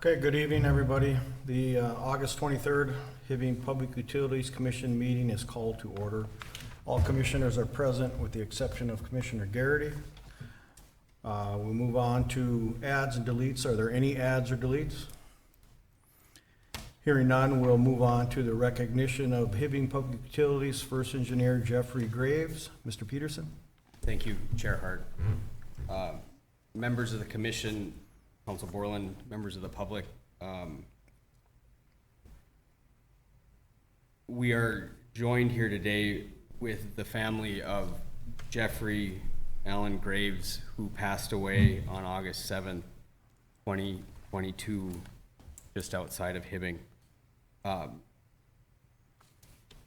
Okay, good evening, everybody. The August 23rd Hibbing Public Utilities Commission meeting is called to order. All commissioners are present with the exception of Commissioner Garrity. We'll move on to adds and deletes. Are there any adds or deletes? Hearing none, we'll move on to the recognition of Hibbing Public Utilities First Engineer Jeffrey Graves. Mr. Peterson? Thank you, Chair Hart. Members of the Commission, Council Borland, members of the public, we are joined here today with the family of Jeffrey Allen Graves, who passed away on August 7th, 2022, just outside of Hibbing.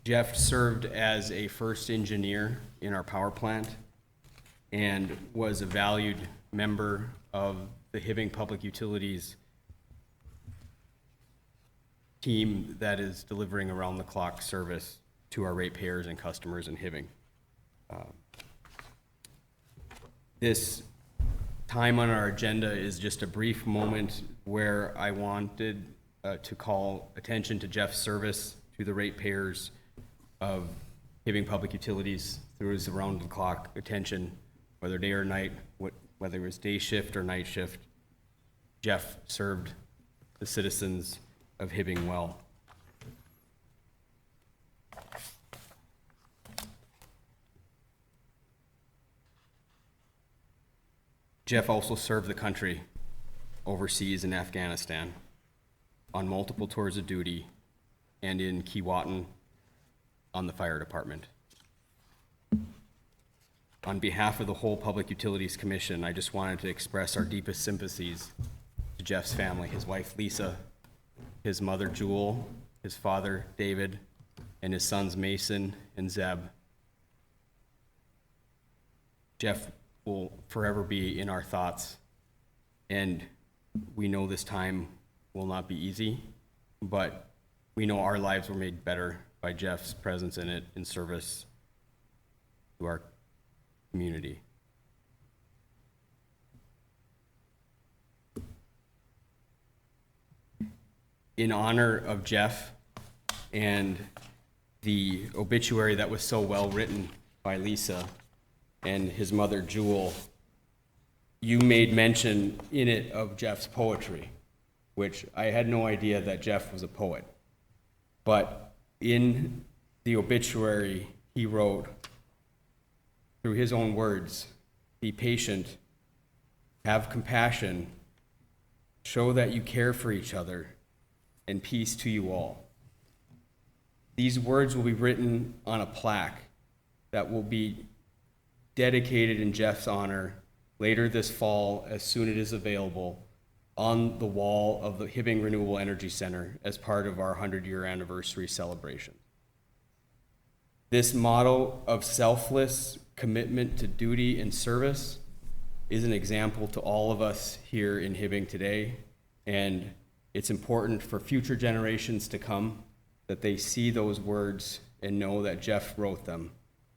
Jeff served as a first engineer in our power plant and was a valued member of the Hibbing Public Utilities team that is delivering around-the-clock service to our ratepayers and customers in Hibbing. This time on our agenda is just a brief moment where I wanted to call attention to Jeff's service to the ratepayers of Hibbing Public Utilities through his around-the-clock attention, whether day or night, whether it was day shift or night shift. Jeff served the citizens of Hibbing well. Jeff also served the country overseas in Afghanistan on multiple tours of duty and in Keewatin on the fire department. On behalf of the whole Public Utilities Commission, I just wanted to express our deepest sympathies to Jeff's family, his wife Lisa, his mother Jewel, his father David, and his sons Mason and Zeb. Jeff will forever be in our thoughts, and we know this time will not be easy, but we know our lives were made better by Jeff's presence in it in service to our community. In honor of Jeff and the obituary that was so well written by Lisa and his mother Jewel, you made mention in it of Jeff's poetry, which I had no idea that Jeff was a poet. But in the obituary, he wrote, through his own words, "Be patient, have compassion, show that you care for each other, and peace to you all." These words will be written on a plaque that will be dedicated in Jeff's honor later this fall, as soon as it is available, on the wall of the Hibbing Renewable Energy Center as part of our 100-year anniversary celebration. This motto of selfless commitment to duty and service is an example to all of us here in Hibbing today, and it's important for future generations to come that they see those words and know that Jeff wrote them,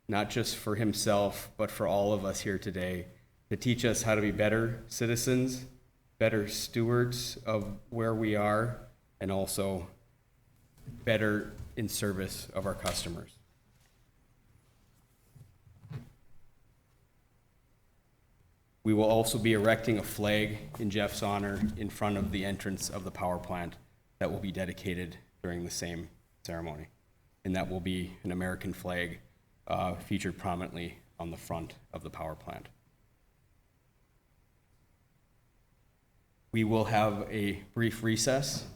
not just for himself, but for all of us here today, to teach us how to be better citizens, better stewards of where we are, and also better in service of our customers. We will also be erecting a flag in Jeff's honor in front of the entrance of the power plant that will be dedicated during the same ceremony. And that will be an American flag featured prominently on the front of the power plant. We will have a brief recess,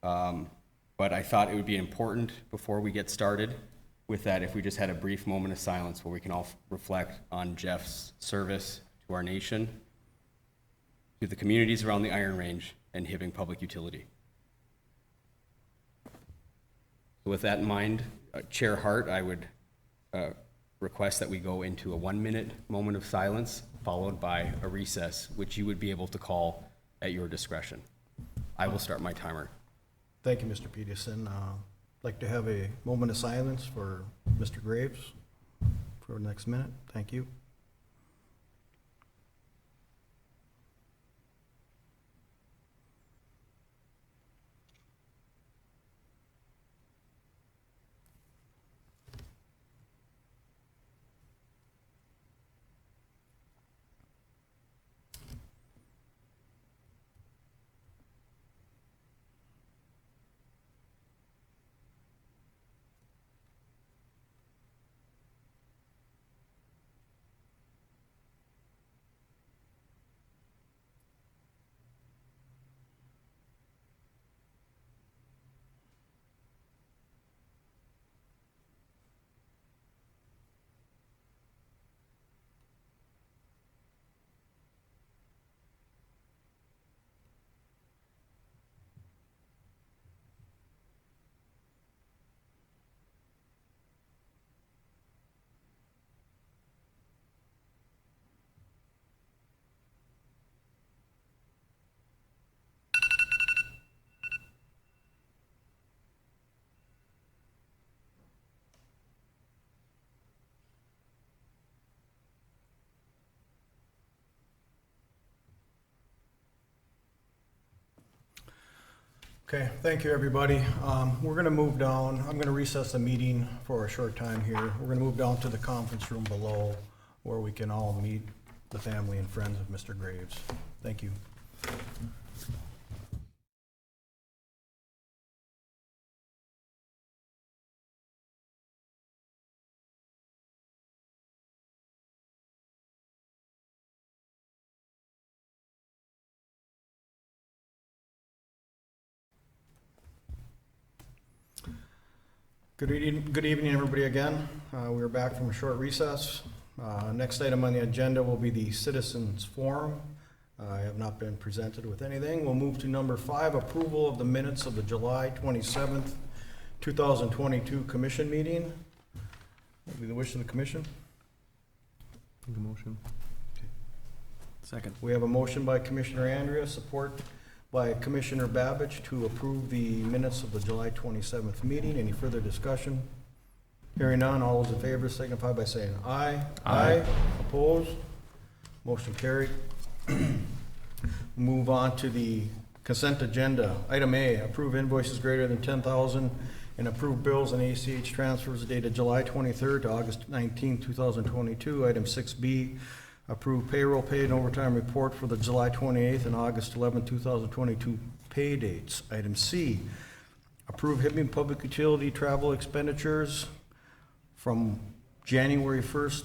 but I thought it would be important before we get started with that if we just had a brief moment of silence where we can all reflect on Jeff's service to our nation, to the communities around the Iron Range, and Hibbing Public Utility. With that in mind, Chair Hart, I would request that we go into a 1-minute moment of silence, followed by a recess, which you would be able to call at your discretion. I will start my timer. Thank you, Mr. Peterson. I'd like to have a moment of silence for Mr. Graves for the next minute. Thank you. Okay, thank you, everybody. We're gonna move down. I'm gonna recess the meeting for a short time here. We're gonna move down to the conference room below where we can all meet the family and friends of Mr. Graves. Thank you. Good evening, everybody again. We're back from a short recess. Next item on the agenda will be the Citizens Forum. I have not been presented with anything. We'll move to number 5, approval of the minutes of the July 27th, 2022 commission meeting. What will be the wish of the commission? Make a motion. Second. We have a motion by Commissioner Andrea, support by Commissioner Babbage to approve the minutes of the July 27th meeting. Any further discussion? Hearing none, all those in favor signify by saying aye. Aye. Opposed? Motion carried. Move on to the consent agenda. Item A, approve invoices greater than 10,000 and approve bills and ACH transfers dated July 23rd to August 19, 2022. Item 6B, approve payroll paid and overtime report for the July 28th and August 11, 2022 pay dates. Item C, approve Hibbing Public Utility travel expenditures from January 1st,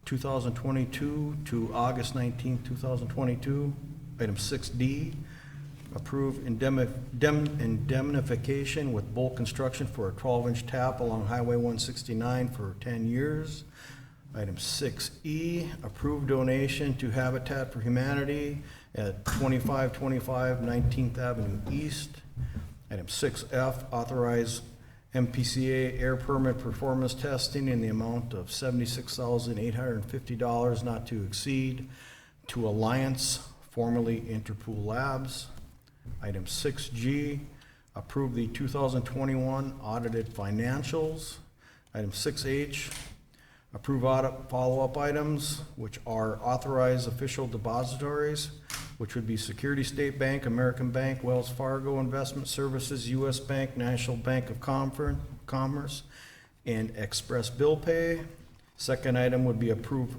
2022 to August 19, 2022. Item 6D, approve indemnification with Bolt Construction for a 12-inch tap along Highway 169 for 10 years. Item 6E, approve donation to Habitat for Humanity at 2525 19th Avenue East. Item 6F, authorize MPCA air permit performance testing in the amount of $76,850 not to exceed to Alliance, formerly Interpool Labs. Item 6G, approve the 2021 audited financials. Item 6H, approve audit follow-up items, which are authorized official depositories, which would be Security State Bank, American Bank, Wells Fargo Investment Services, U.S. Bank, National Bank of Commerce, and Express Bill Pay. Second item would be approve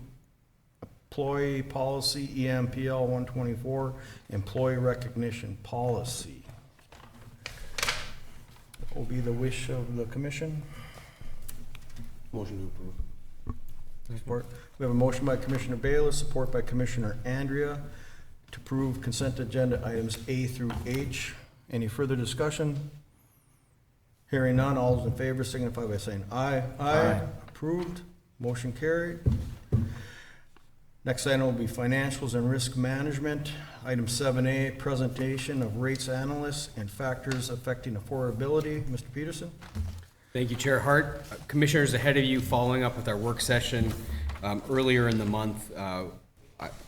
employee policy, EMPL 124, employee recognition policy. What will be the wish of the commission? Motion to approve. Support. We have a motion by Commissioner Bayless, support by Commissioner Andrea to approve consent agenda items A through H. Any further discussion? Hearing none, all those in favor signify by saying aye. Aye. Approved. Motion carried. Next item will be financials and risk management. Item 7A, presentation of rates analysts and factors affecting affordability. Mr. Peterson? Thank you, Chair Hart. Commissioners, ahead of you, following up with our work session earlier in the month,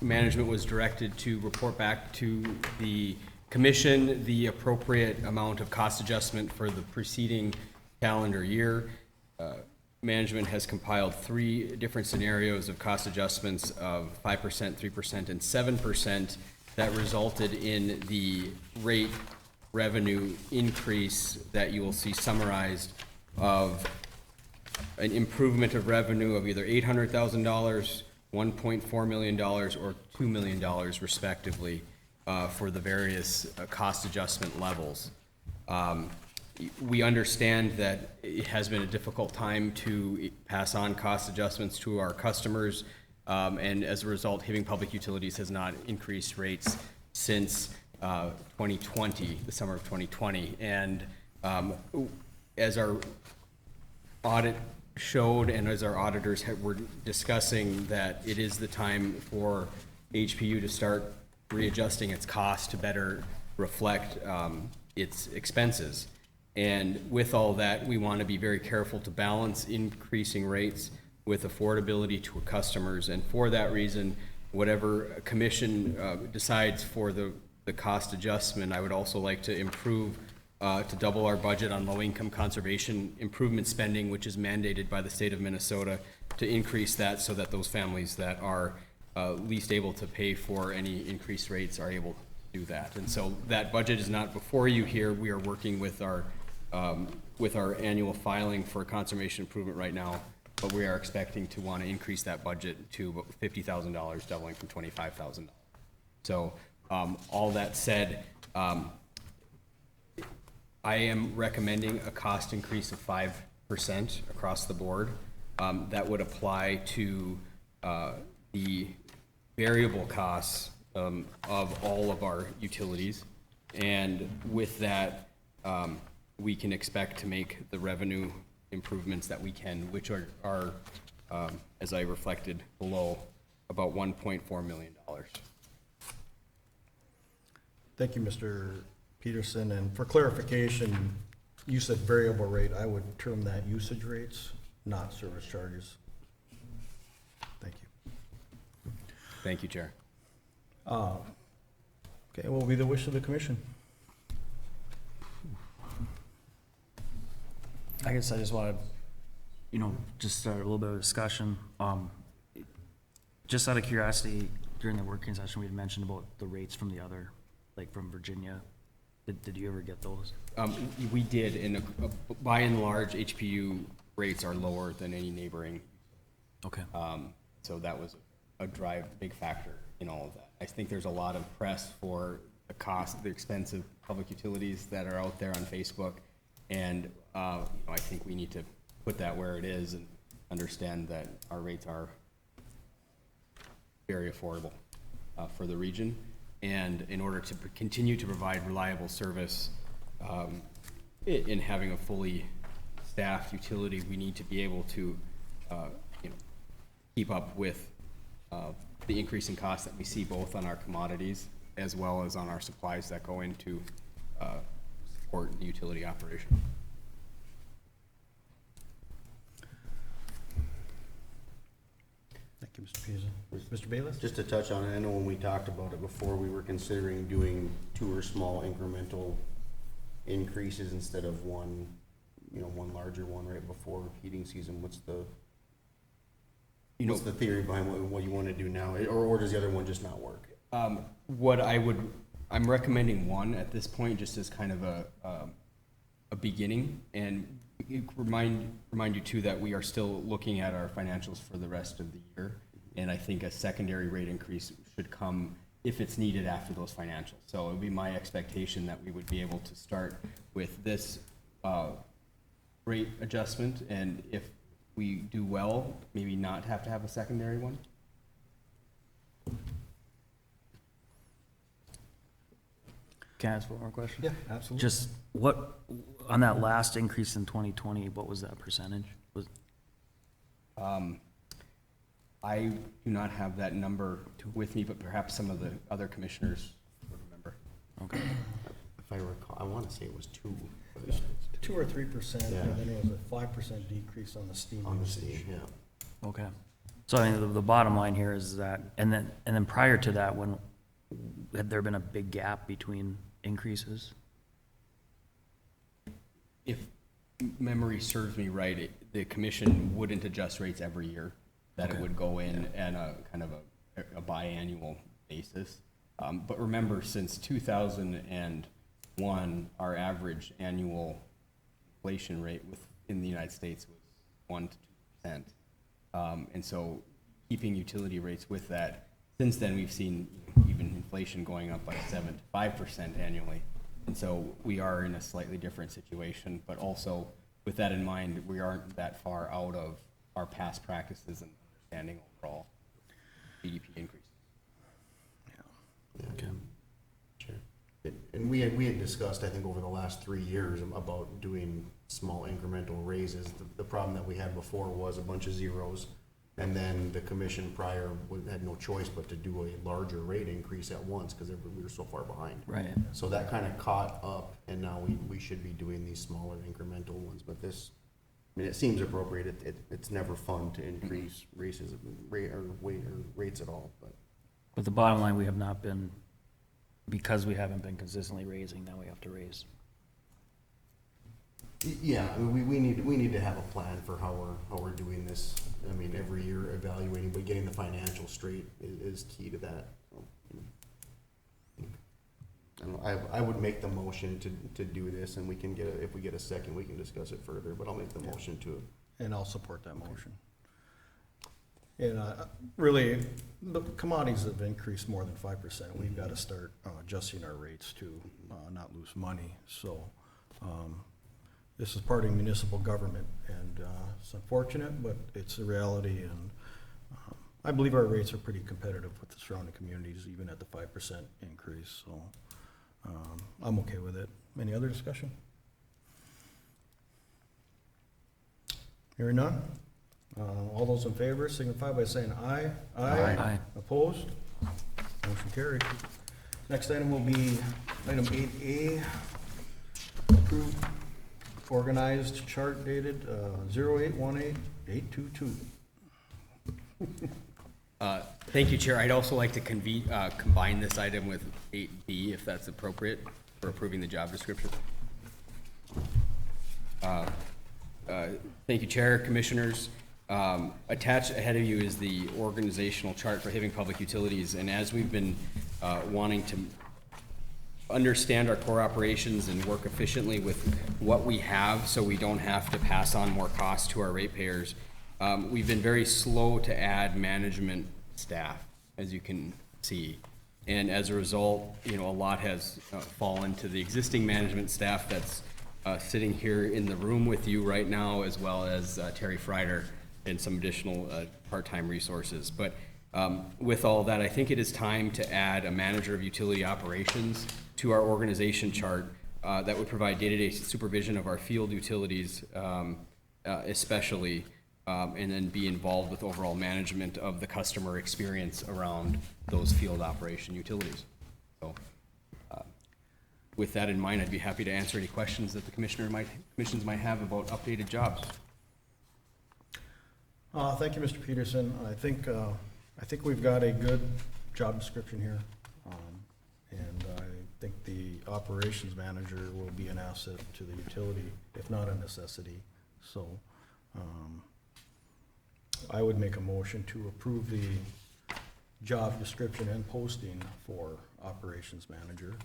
management was directed to report back to the commission the appropriate amount of cost adjustment for the preceding calendar year. Management has compiled 3 different scenarios of cost adjustments of 5%, 3%, and 7% that resulted in the rate revenue increase that you will see summarized of an improvement of revenue of either $800,000, $1.4 million, or $2 million respectively for the various cost adjustment levels. We understand that it has been a difficult time to pass on cost adjustments to our customers, and as a result, Hibbing Public Utilities has not increased rates since 2020, the summer of 2020. And as our audit showed, and as our auditors were discussing, that it is the time for HPU to start readjusting its cost to better reflect its expenses. And with all that, we want to be very careful to balance increasing rates with affordability to customers. And for that reason, whatever commission decides for the cost adjustment, I would also like to improve to double our budget on low-income conservation improvement spending, which is mandated by the state of Minnesota, to increase that so that those families that are least able to pay for any increased rates are able do that. And so that budget is not before you here. We are working with our annual filing for conservation improvement right now, but we are expecting to want to increase that budget to about $50,000, doubling from $25,000. So all that said, I am recommending a cost increase of 5% across the board. That would apply to the variable costs of all of our utilities. And with that, we can expect to make the revenue improvements that we can, which are as I reflected below, about $1.4 million. Thank you, Mr. Peterson. And for clarification, you said variable rate. I would term that usage rates, not service charges. Thank you. Thank you, Chair. Okay, what will be the wish of the commission? I guess I just want to, just start a little bit of discussion. Just out of curiosity, during the working session, we had mentioned about the rates from the other, like from Virginia. Did you ever get those? We did, and by and large, HPU rates are lower than any neighboring. Okay. So that was a big factor in all of that. I think there's a lot of press for the expensive public utilities that are out there on Facebook. And I think we need to put that where it is and understand that our rates are very affordable for the region. And in order to continue to provide reliable service in having a fully staffed utility, we need to be able to keep up with the increasing costs that we see both on our commodities as well as on our supplies that go into support the utility operation. Thank you, Mr. Peterson. Mr. Bayless? Just to touch on it, I know when we talked about it before, we were considering doing 2 or small incremental increases instead of one larger one right before heating season. What's the theory behind what you want to do now, or does the other one just not work? I'm recommending one at this point, just as kind of a beginning, and remind you too that we are still looking at our financials for the rest of the year, and I think a secondary rate increase should come if it's needed after those financials. So it would be my expectation that we would be able to start with this rate adjustment, and if we do well, maybe not have to have a secondary one. Can I ask one more question? Yeah, absolutely. Just on that last increase in 2020, what was that percentage? I do not have that number with me, but perhaps some of the other commissioners would remember. Okay. If I recall, I want to say it was 2. 2 or 3%, Yeah. and then it was a 5% decrease on the steam On the usage. steam, yeah. Okay. So I mean, the bottom line here is that, and then prior to that, had there been a big gap between increases? If memory serves me right, the commission wouldn't adjust rates every year, that it would go in and a kind of a biannual basis. But remember, since 2001, our average annual inflation rate in the United States was 1 to 2%. And so keeping utility rates with that, since then we've seen even inflation going up by 7 to 5% annually. And so we are in a slightly different situation, but also with that in mind, we aren't that far out of our past practices and understanding overall GDP increases. Yeah. Okay. Sure. And we had discussed, I think, over the last 3 years about doing small incremental raises. The problem that we had before was a bunch of zeros, and then the commission prior had no choice but to do a larger rate increase at once because we were so far behind. Right. So that kind of caught up, and now we should be doing these smaller incremental ones. But this, I mean, it seems appropriate. It's never fun to increase rates at all, but. But the bottom line, we have not been, because we haven't been consistently raising, now we have to raise. Yeah, I mean, we need to have a plan for how we're doing this. I mean, every year evaluating, but getting the financial straight is key to that. I don't know, I would make the motion to do this, and we can get, if we get a second, we can discuss it further, but I'll make the motion to. And I'll support that motion. And really, the commodities have increased more than 5%. We've got to start adjusting our rates to not lose money. So this is part of municipal government, and it's unfortunate, but it's a reality. And I believe our rates are pretty competitive with the surrounding communities, even at the 5% increase. So I'm okay with it. Any other discussion? Hearing none? All those in favor signify by saying aye. Aye. Opposed? Motion carried. Next item will be item 8A, approved organized chart dated 08/18/822. Thank you, Chair. I'd also like to combine this item with 8B, if that's appropriate, for approving the job description. Thank you, Chair, Commissioners. Attached ahead of you is the organizational chart for Hibbing Public Utilities, and as we've been wanting to understand our core operations and work efficiently with what we have so we don't have to pass on more costs to our ratepayers, we've been very slow to add management staff, as you can see. And as a result, a lot has fallen to the existing management staff that's sitting here in the room with you right now, as well as Terry Freider and some additional part-time resources. But with all that, I think it is time to add a manager of utility operations to our organization chart that would provide day-to-day supervision of our field utilities, especially, and then be involved with overall management of the customer experience around those field operation utilities. So, with that in mind, I'd be happy to answer any questions that the commissions might have about updated jobs. Thank you, Mr. Peterson. I think we've got a good job description here. And I think the operations manager will be an asset to the utility, if not a necessity. So I would make a motion to approve the job description and posting for operations manager.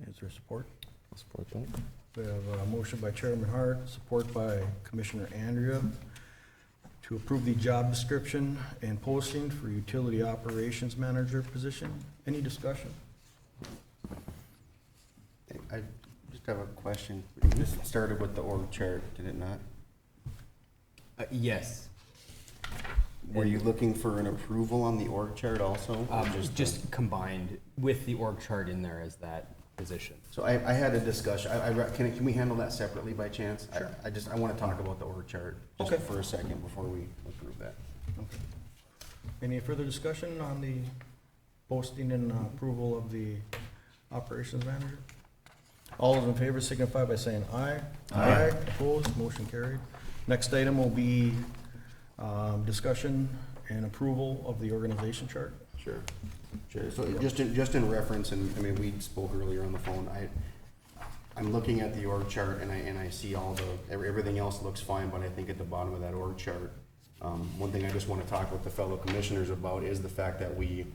Is there support? I'll support that. We have a motion by Chairman Hart, support by Commissioner Andrea, to approve the job description and posting for utility operations manager position. Any discussion? I just have a question. This started with the org chart, did it not? Yes. Were you looking for an approval on the org chart also? or Just combined with the org chart in there as that position. So I had a discussion, can we handle that separately by chance? Sure. I want to talk about the org chart just Okay. for a second before we approve that. Okay. Any further discussion on the posting and approval of the operations manager? All those in favor signify by saying aye. Aye. Opposed, motion carried. Next item will be discussion and approval of the organization chart. Sure. So just in reference, and I mean, we spoke earlier on the phone, I'm looking at the org chart and I see everything else looks fine, but I think at the bottom of that org chart, one thing I just want to talk with the fellow commissioners about is the fact that we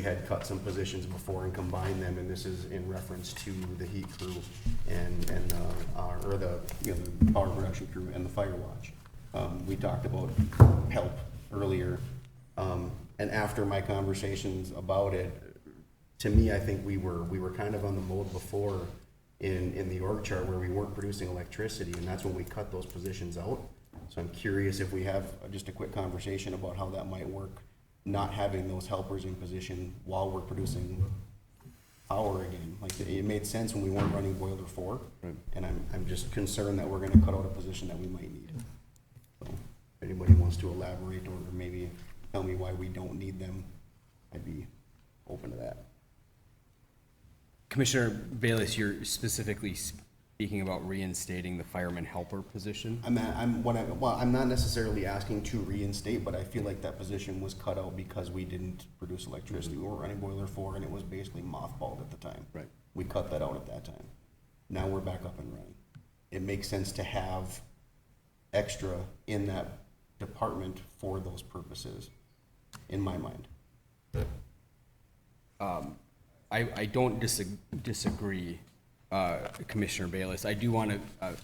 had cut some positions before and combined them, and this is in reference to the heat crew and the power production crew and the fire watch. We talked about help earlier, and after my conversations about it, to me, I think we were kind of on the mode before in the org chart where we weren't producing electricity, and that's when we cut those positions out. So I'm curious if we have just a quick conversation about how that might work, not having those helpers in position while we're producing power again. Like, it made sense when we weren't running boiler 4, Right. and I'm just concerned that we're gonna cut out a position that we might need. So if anybody wants to elaborate or maybe tell me why we don't need them, I'd be open to that. Commissioner Bayless, you're specifically speaking about reinstating the fireman helper position? I'm not necessarily asking to reinstate, but I feel like that position was cut out because we didn't produce electricity. We were running boiler 4 and it was basically mothballed at the time. Right. We cut that out at that time. Now we're back up and running. It makes sense to have extra in that department for those purposes, in my mind. I don't disagree, Commissioner Bayless. I do want to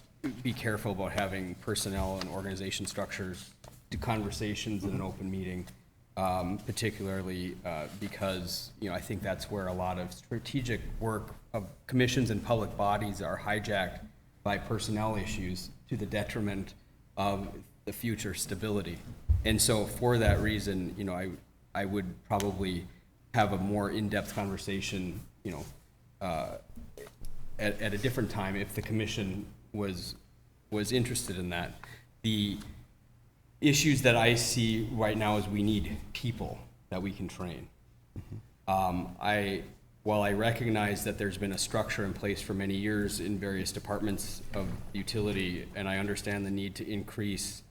be careful about having personnel and organization structures to conversations in an open meeting, particularly because, you know, I think that's where a lot of strategic work of commissions and public bodies are hijacked by personnel issues to the detriment of the future stability. And so for that reason, you know, I would probably have a more in-depth conversation, you know, at a different time if the commission was interested in that. The issues that I see right now is we need people that we can train. While I recognize that there's been a structure in place for many years in various departments of utility, and I understand the need to increase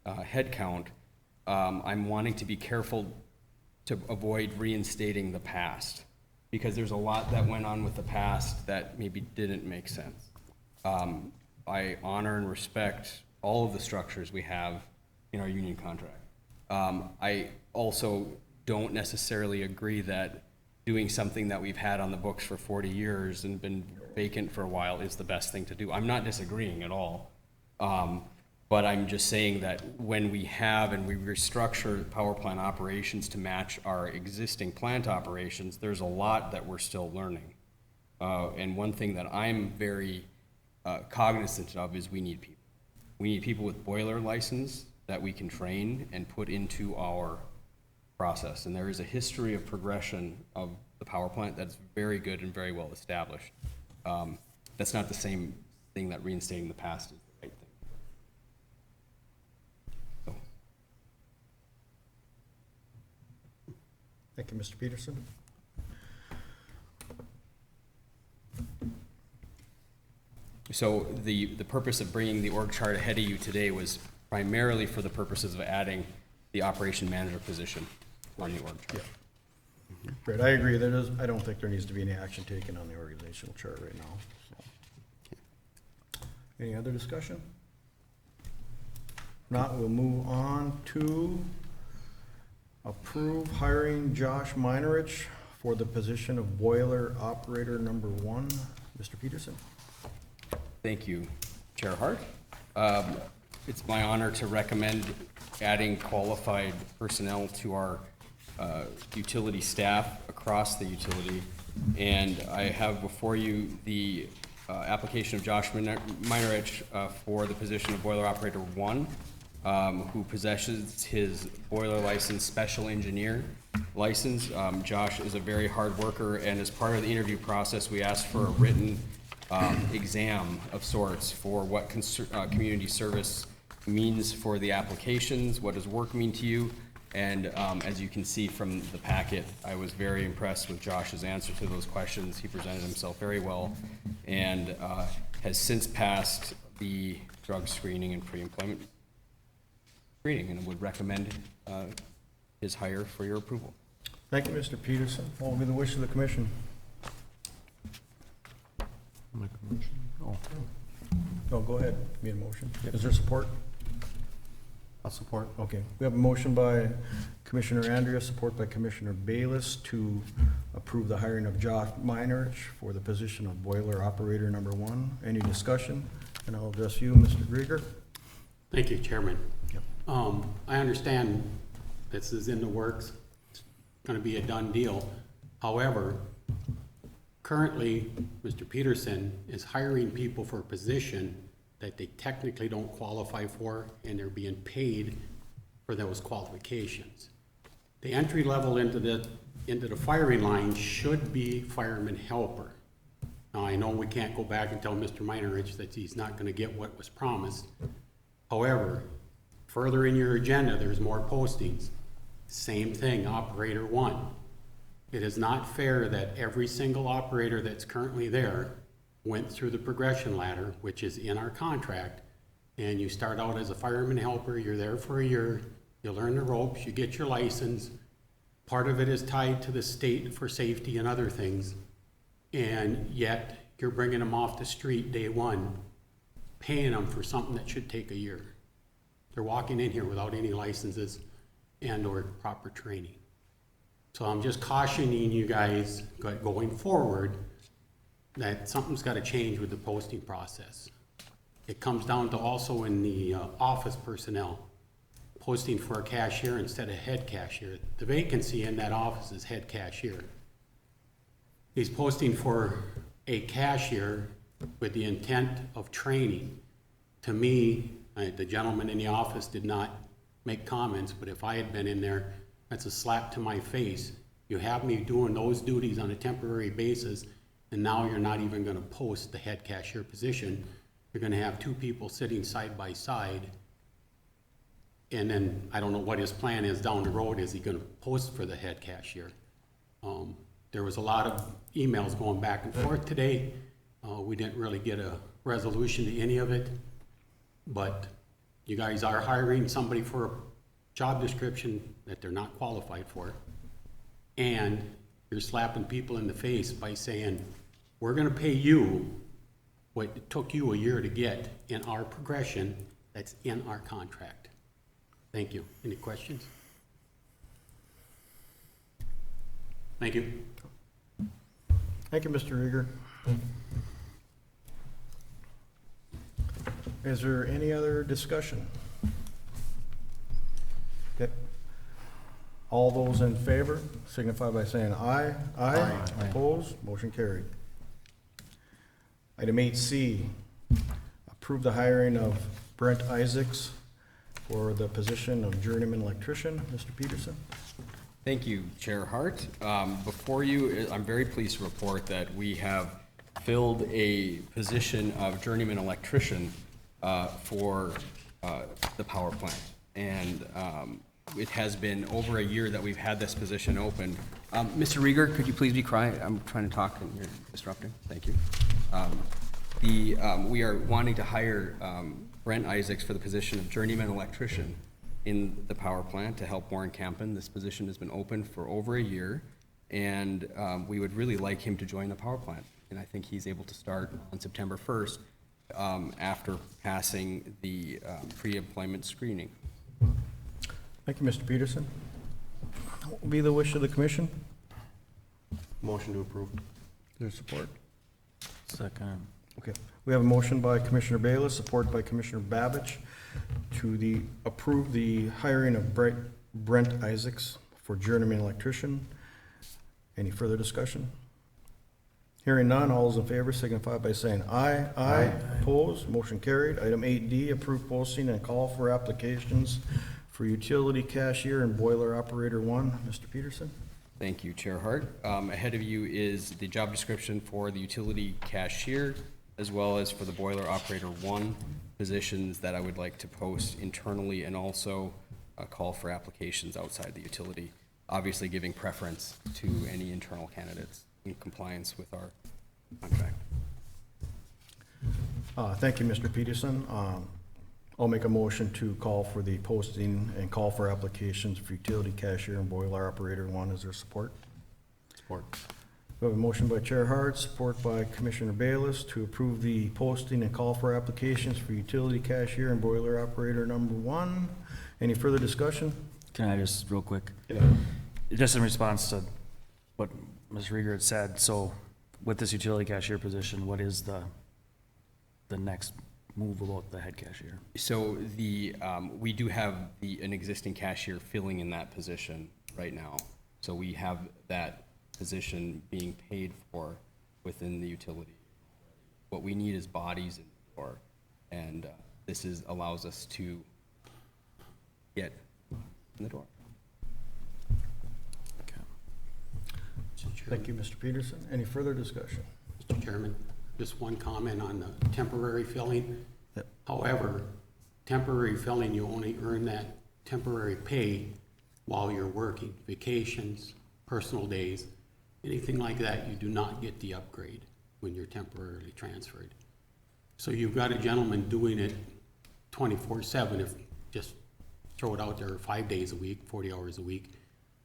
headcount, I'm wanting to be careful to avoid reinstating the past, because there's a lot that went on with the past that maybe didn't make sense. I honor and respect all of the structures we have in our union contract. I also don't necessarily agree that doing something that we've had on the books for 40 years and been vacant for a while is the best thing to do. I'm not disagreeing at all. But I'm just saying that when we have and we restructure power plant operations to match our existing plant operations, there's a lot that we're still learning. And one thing that I'm very cognizant of is we need people. We need people with boiler license that we can train and put into our process. And there is a history of progression of the power plant that's very good and very well established. That's not the same thing that reinstating the past is the right thing. So. Thank you, Mr. Peterson. So the purpose of bringing the org chart ahead of you today was primarily for the purposes of adding the operation manager position on the org chart. Yeah. Great, I agree. I don't think there needs to be any action taken on the organizational chart right now. So. Any other discussion? If not, we'll move on to approve hiring Josh Meinerich for the position of boiler operator number 1. Mr. Peterson. Thank you, Chair Hart. It's my honor to recommend adding qualified personnel to our utility staff across the utility. And I have before you the application of Josh Meinerich for the position of boiler operator 1, who possesses his boiler license special engineer license. Josh is a very hard worker, and as part of the interview process, we asked for a written exam of sorts for what community service means for the applications. What does work mean to you? And as you can see from the packet, I was very impressed with Josh's answer to those questions. He presented himself very well and has since passed the drug screening and pre-employment screening, and would recommend his hire for your approval. Thank you, Mr. Peterson. What will be the wish of the commission? Make a motion. Oh, No, go ahead. Be a motion. Is there support? I'll support. Okay. We have a motion by Commissioner Andrea, support by Commissioner Bayless to approve the hiring of Josh Meinerich for the position of boiler operator number 1. Any discussion? And I'll address you, Mr. Grieger. Thank you, Chairman. Yep. I understand this is in the works. It's going to be a done deal. However, currently, Mr. Peterson is hiring people for a position that they technically don't qualify for, and they're being paid for those qualifications. The entry level into the firing line should be fireman helper. Now, I know we can't go back and tell Mr. Meinerich that he's not going to get what was promised. However, further in your agenda, there's more postings. Same thing, operator 1. It is not fair that every single operator that's currently there went through the progression ladder, which is in our contract, and you start out as a fireman helper, you're there for a year, you learn the ropes, you get your license. Part of it is tied to the state for safety and other things, and yet you're bringing them off the street day 1, paying them for something that should take a year. They're walking in here without any licenses and or proper training. So I'm just cautioning you guys going forward that something's gotta change with the posting process. It comes down to also in the office personnel, posting for a cashier instead of head cashier. The vacancy in that office is head cashier. He's posting for a cashier with the intent of training. To me, the gentleman in the office did not make comments, but if I had been in there, that's a slap to my face. You have me doing those duties on a temporary basis, and now you're not even gonna post the head cashier position. You're gonna have two people sitting side by side. And then, I don't know what his plan is down the road. Is he gonna post for the head cashier? There was a lot of emails going back and forth today. We didn't really get a resolution to any of it. But you guys are hiring somebody for a job description that they're not qualified for. And you're slapping people in the face by saying, we're gonna pay you what it took you a year to get in our progression that's in our contract. Thank you. Any questions? Thank you. Thank you, Mr. Rieger. Is there any other discussion? Okay. All those in favor signify by saying aye. Aye. Opposed? Motion carried. Item 8C, approve the hiring of Brent Isaacs for the position of journeyman electrician. Mr. Peterson? Thank you, Chair Hart. Before you, I'm very pleased to report that we have filled a position of journeyman electrician for the power plant. And it has been over a year that we've had this position open. Mr. Rieger, could you please be quiet? I'm trying to talk and you're disrupting. Thank you. We are wanting to hire Brent Isaacs for the position of journeyman electrician in the power plant to help Warren Campen. This position has been open for over a year, and we would really like him to join the power plant. And I think he's able to start on September 1st after passing the pre-employment screening. Thank you, Mr. Peterson. What will be the wish of the commission? Motion to approve. Is there support? Second. Okay, we have a motion by Commissioner Bayless, support by Commissioner Babich to approve the hiring of Brent Isaacs for journeyman electrician. Any further discussion? Hearing none, all those in favor signify by saying aye. Aye. Opposed? Motion carried. Item 8D, approve posting and call for applications for utility cashier and boiler operator 1. Mr. Peterson? Thank you, Chair Hart. Ahead of you is the job description for the utility cashier, as well as for the boiler operator 1 positions that I would like to post internally, and also a call for applications outside the utility, obviously giving preference to any internal candidates in compliance with our contract. Thank you, Mr. Peterson. I'll make a motion to call for the posting and call for applications for utility cashier and boiler operator 1. Is there support? Support. We have a motion by Chair Hart, support by Commissioner Bayless to approve the posting and call for applications for utility cashier and boiler operator number 1. Any further discussion? Can I just, real quick? Just in response to what Ms. Rieger had said, so with this utility cashier position, what is the next move about the head cashier? So we do have an existing cashier filling in that position right now. So we have that position being paid for within the utility. What we need is bodies in the door, and this allows us to get in the door. Thank you, Mr. Peterson. Any further discussion? Mr. Chairman, just one comment on the temporary filling. Yep. However, temporary filling, you only earn that temporary pay while you're working. Vacations, personal days, anything like that, you do not get the upgrade when you're temporarily transferred. So you've got a gentleman doing it 24/7, if just throw it out there 5 days a week, 40 hours a week.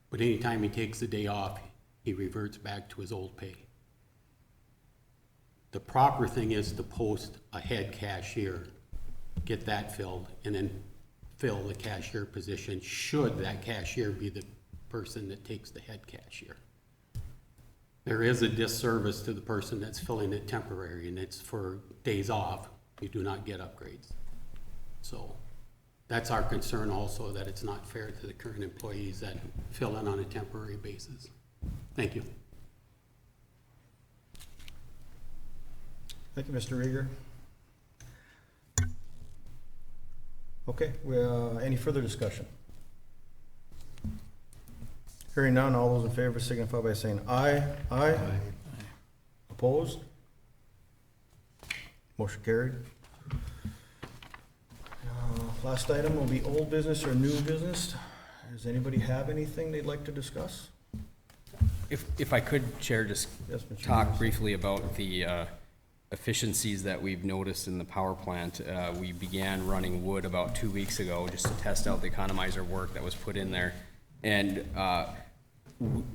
But anytime he takes a day off, he reverts back to his old pay. The proper thing is to post a head cashier, get that filled, and then fill the cashier position, should that cashier be the person that takes the head cashier. There is a disservice to the person that's filling it temporary, and it's for days off. You do not get upgrades. So that's our concern also, that it's not fair to the current employees that fill in on a temporary basis. Thank you. Thank you, Mr. Rieger. Okay, any further discussion? Hearing none, all those in favor signify by saying aye. Aye. Opposed? Motion carried. Last item will be old business or new business. Does anybody have anything they'd like to discuss? If I could, Chair, just Yes, Mr. talk Rivers. briefly about the efficiencies that we've noticed in the power plant. We began running wood about 2 weeks ago just to test out the economizer work that was put in there. And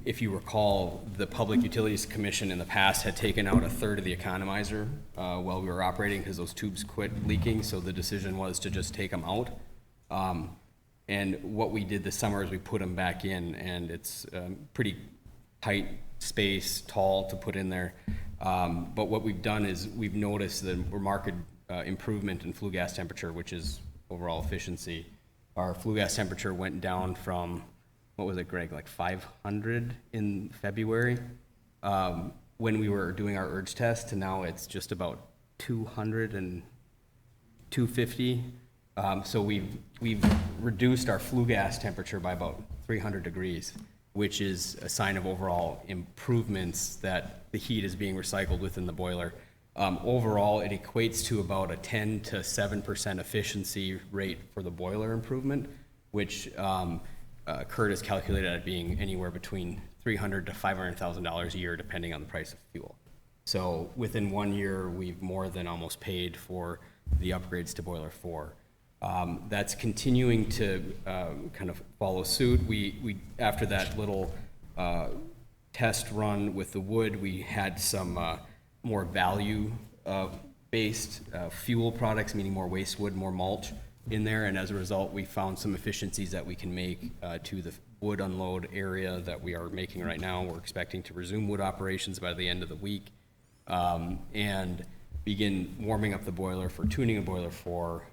if you recall, the Public Utilities Commission in the past had taken out a third of the economizer while we were operating because those tubes quit leaking, so the decision was to just take them out. And what we did this summer is we put them back in, and it's pretty tight space, tall to put in there. But what we've done is we've noticed the remarked improvement in flue gas temperature, which is overall efficiency. Our flue gas temperature went down from, what was it, Greg, like 500 in February when we were doing our urge test, to now it's just about 200 and 250. So we've reduced our flue gas temperature by about 300 degrees, which is a sign of overall improvements that the heat is being recycled within the boiler. Overall, it equates to about a 10 to 7% efficiency rate for the boiler improvement, which Kurt has calculated at being anywhere between $300,000 to $500,000 a year, depending on the price of fuel. So within 1 year, we've more than almost paid for the upgrades to boiler 4. That's continuing to kind of follow suit. We after that little test run with the wood, we had some more value based fuel products, meaning more waste wood, more mulch in there, and as a result, we found some efficiencies that we can make to the wood unload area that we are making right now. We're expecting to resume wood operations by the end of the week and begin warming up the boiler for tuning a boiler for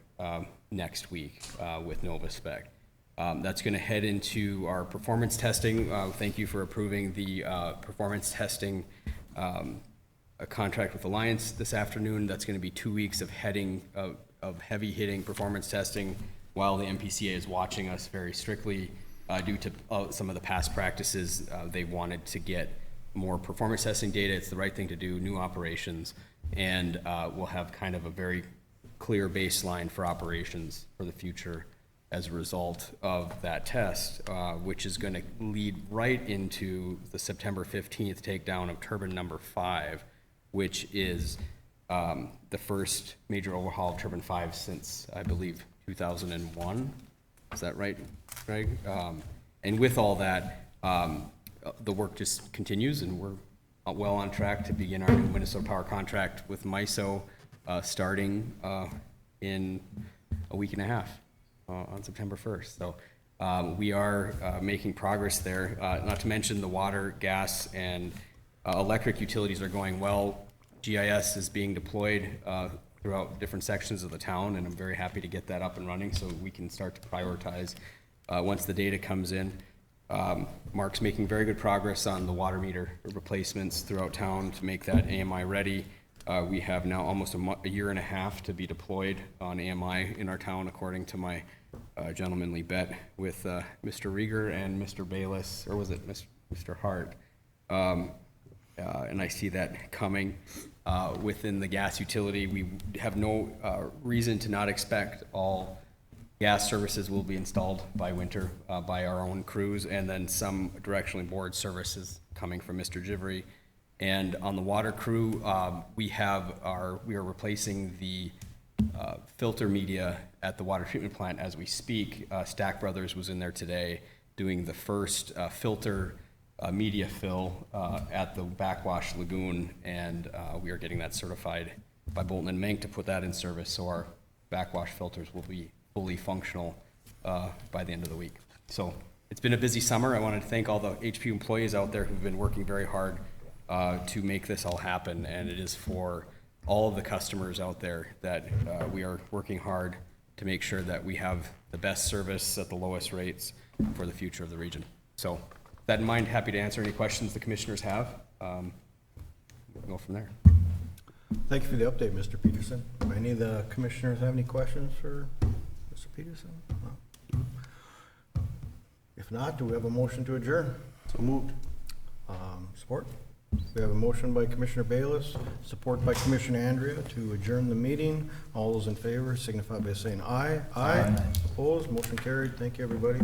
next week with Nova Spec. That's going to head into our performance testing. Thank you for approving the performance testing a contract with Alliance this afternoon. That's going to be 2 weeks of heavy hitting performance testing while the MPCA is watching us very strictly due to some of the past practices. They wanted to get more performance testing data. It's the right thing to do, new operations, and we'll have kind of a very clear baseline for operations for the future as a result of that test, which is going to lead right into the September 15th takedown of turbine number 5, which is the first major overhaul of turbine 5 since, I believe, 2001. Is that right, Greg? And with all that, the work just continues, and we're well on track to begin our new Minnesota Power contract with MISO starting in a week and a half on September 1st. So we are making progress there. Not to mention the water, gas, and electric utilities are going well. GIS is being deployed throughout different sections of the town, and I'm very happy to get that up and running so we can start to prioritize once the data comes in. Mark's making very good progress on the water meter replacements throughout town to make that AMI ready. We have now almost a year and a half to be deployed on AMI in our town, according to my gentlemanly bet with Mr. Rieger and Mr. Bayless, or was it Mr. Hart? And I see that coming. Within the gas utility, we have no reason to not expect all gas services will be installed by winter by our own crews, and then some directionally board services coming from Mr. Jivery. And on the water crew, we are replacing the filter media at the water treatment plant as we speak. Stack Brothers was in there today doing the first filter media fill at the backwash lagoon, and we are getting that certified by Bolton and Menk to put that in service, so our backwash filters will be fully functional by the end of the week. So it's been a busy summer. I wanted to thank all the HP employees out there who've been working very hard to make this all happen, and it is for all of the customers out there that we are working hard to make sure that we have the best service at the lowest rates for the future of the region. So, with that in mind, happy to answer any questions the commissioners have. We'll go from there. Thank you for the update, Mr. Peterson. Do any of the commissioners have any questions for Mr. Peterson? No? If not, do we have a motion to adjourn? So moved. Support? We have a motion by Commissioner Bayless, support by Commissioner Andrea to adjourn the meeting. All those in favor signify by saying aye. Aye. Opposed? Motion carried. Thank you, everybody.